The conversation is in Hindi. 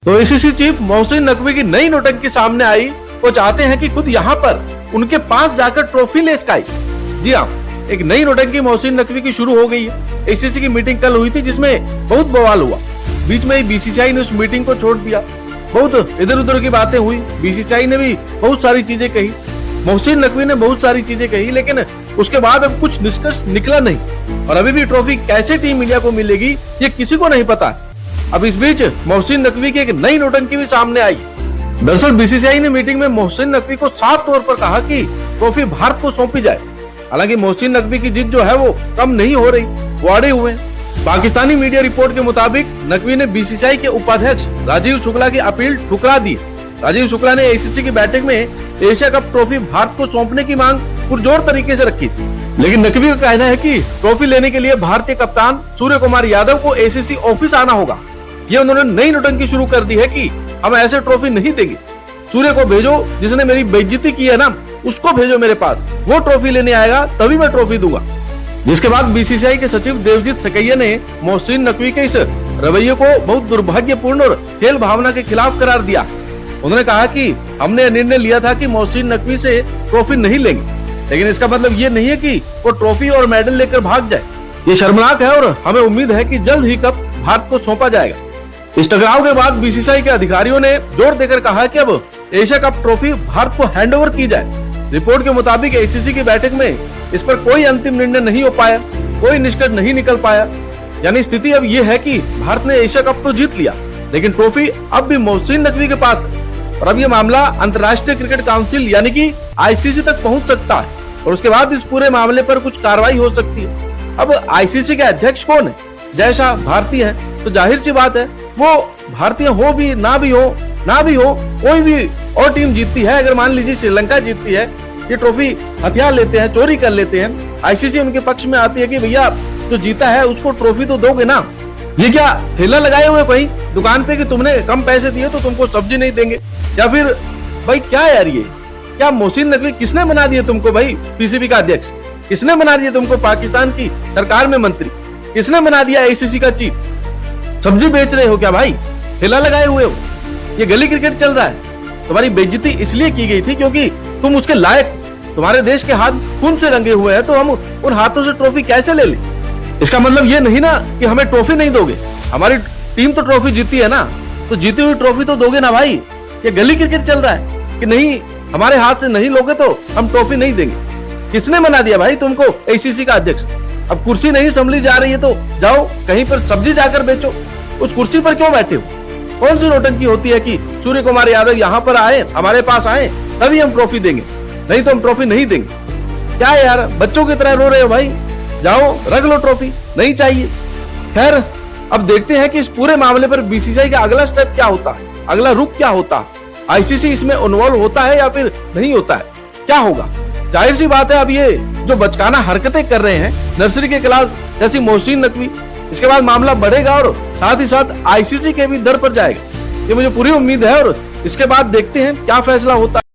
तो आईसीसी चीफ मोहसिन नकवी की नई नोटंकी सामने आई। वो चाहते हैं कि खुद यहाँ पर उनके पास जाकर ट्रॉफी ले स्काई। जी हाँ, एक नई नोटंकी मोहसिन नकवी की शुरू हो गई है। आईसीसी की मीटिंग कल हुई थी जिसमें बहुत बवाल हुआ। बीच में ही बीसीसीआई ने उस मीटिंग को छोड़ दिया। बहुत इधर उधर की बातें हुई। बीसीसीआई ने भी बहुत सारी चीजें कही, मोहसिन नकवी ने बहुत सारी चीजें कही, लेकिन उसके बाद अब कुछ निष्कर्ष निकला नहीं। और अभी भी ट्रॉफी कैसे टीम इंडिया को मिलेगी ये किसी को नहीं पता। अब इस बीच मोहसिन नकवी की एक नई नोटंकी भी सामने आई। दरअसल बीसीसीआई ने मीटिंग में मोहसिन नकवी को साफ तौर पर कहा कि ट्रॉफी भारत को सौंपी जाए। हालांकि मोहसिन नकवी की जिद जो है वो कम नहीं हो रही, वो अड़े हुए हैं। पाकिस्तानी मीडिया रिपोर्ट के मुताबिक नकवी ने बीसीसीआई के उपाध्यक्ष राजीव शुक्ला की अपील ठुकरा दी। राजीव शुक्ला ने आईसीसी की बैठक में एशिया कप ट्रॉफी भारत को सौंपने की मांग पुरजोर तरीके से रखी थी, लेकिन नकवी का कहना है कि ट्रॉफी लेने के लिए भारतीय कप्तान सूर्य कुमार यादव को आईसीसी ऑफिस आना होगा। ये उन्होंने नई नोटंकी शुरू कर दी है कि हम ऐसे ट्रॉफी नहीं देंगे। सूर्य को भेजो, जिसने मेरी बेइज्जती की है ना, उसको भेजो मेरे पास, वो ट्रॉफी लेने आएगा तभी मैं ट्रॉफी दूंगा। जिसके बाद बीसीसीआई के सचिव देवजीत सकैया ने मोहसिन नकवी के इस रवैये को बहुत दुर्भाग्यपूर्ण और खेल भावना के खिलाफ करार दिया। उन्होंने कहा कि हमने निर्णय लिया था कि मोहसिन नकवी से ट्रॉफी नहीं लेंगे, लेकिन इसका मतलब ये नहीं है कि वो ट्रॉफी और मेडल लेकर भाग जाए। ये शर्मनाक है और हमें उम्मीद है कि जल्द ही कप भारत को सौंपा जाएगा। इस टकराव के बाद बीसीसीआई के अधिकारियों ने जोर देकर कहा कि अब एशिया कप ट्रॉफी भारत को हैंडओवर की जाए। रिपोर्ट के मुताबिक आईसीसी की बैठक में इस पर कोई अंतिम निर्णय नहीं हो पाया, कोई निष्कर्ष नहीं निकल पाया। यानी स्थिति अब ये है कि भारत ने एशिया कप तो जीत लिया, लेकिन ट्रॉफी अब भी मोहसिन नकवी के पास है। और अब ये मामला अंतर्राष्ट्रीय क्रिकेट काउंसिल यानी कि आईसीसी तक पहुंच सकता है और उसके बाद इस पूरे मामले पर कुछ कार्रवाई हो सकती है। अब आईसीसी के अध्यक्ष कौन है? जय शाह भारतीय है, तो जाहिर सी बात है वो भारतीय हो भी ना भी हो कोई भी और टीम जीतती है, अगर मान लीजिए श्रीलंका जीतती है, ये ट्रॉफी हथियार लेते हैं, चोरी कर लेते हैं, आईसीसी उनके पक्ष में आती है कि भैया जो जीता है उसको ट्रॉफी तो दोगे ना। ये क्या ठेला लगाए हुए कहीं दुकान पे कि तुमने कम पैसे दिए तो तुमको सब्जी नहीं देंगे? या फिर भाई क्या यार, ये क्या मोहसिन नकवी किसने बना दिया तुमको भाई पीसीबी का अध्यक्ष? किसने बना दिया तुमको पाकिस्तान की सरकार में मंत्री? किसने बना दिया आईसीसी का चीफ? सब्जी बेच रहे हो क्या भाई? ठेला लगाए हुए हो? ये गली क्रिकेट चल रहा है। तुम्हारी बेइज्जती इसलिए की गई थी क्योंकि तुम उसके लायक, तुम्हारे देश के हाथ खून से रंगे हुए हैं, तो हम उन हाथों से ट्रॉफी कैसे ले लें? इसका मतलब ये नहीं ना कि हमें ट्रॉफी नहीं दोगे। हमारी टीम तो ट्रॉफी जीती है ना, तो जीती हुई ट्रॉफी तो दोगे ना भाई। ये गली क्रिकेट चल रहा है कि नहीं, हमारे हाथ से नहीं लोगे तो हम ट्रॉफी नहीं देंगे। किसने बना दिया भाई तुमको आईसीसी का अध्यक्ष? अब कुर्सी नहीं संभली जा रही है तो जाओ कहीं पर सब्जी जाकर बेचो। उस कुर्सी पर क्यों बैठे हो? कौन सी नौटंकी होती है कि सूर्य कुमार यादव यहाँ पर आए, हमारे पास आए, तभी हम ट्रॉफी देंगे, नहीं तो हम ट्रॉफी नहीं देंगे? क्या यार, बच्चों की तरह रो रहे हो भाई? जाओ रख लो ट्रॉफी, नहीं चाहिए। खैर, अब देखते हैं कि इस पूरे मामले पर बीसीसीआई का अगला स्टेप क्या होता है, अगला रुख क्या होता है। आईसीसी इसमें इन्वॉल्व होता है या फिर नहीं होता है, क्या होगा? जाहिर सी बात है अब ये जो बचकाना हरकतें कर रहे हैं नर्सरी के क्लास जैसी मोहसिन नकवी, इसके बाद मामला बढ़ेगा और साथ ही साथ आईसीसी के भी दर पर जाएगा। ये मुझे पूरी उम्मीद है और इसके बाद देखते हैं क्या फैसला होता है।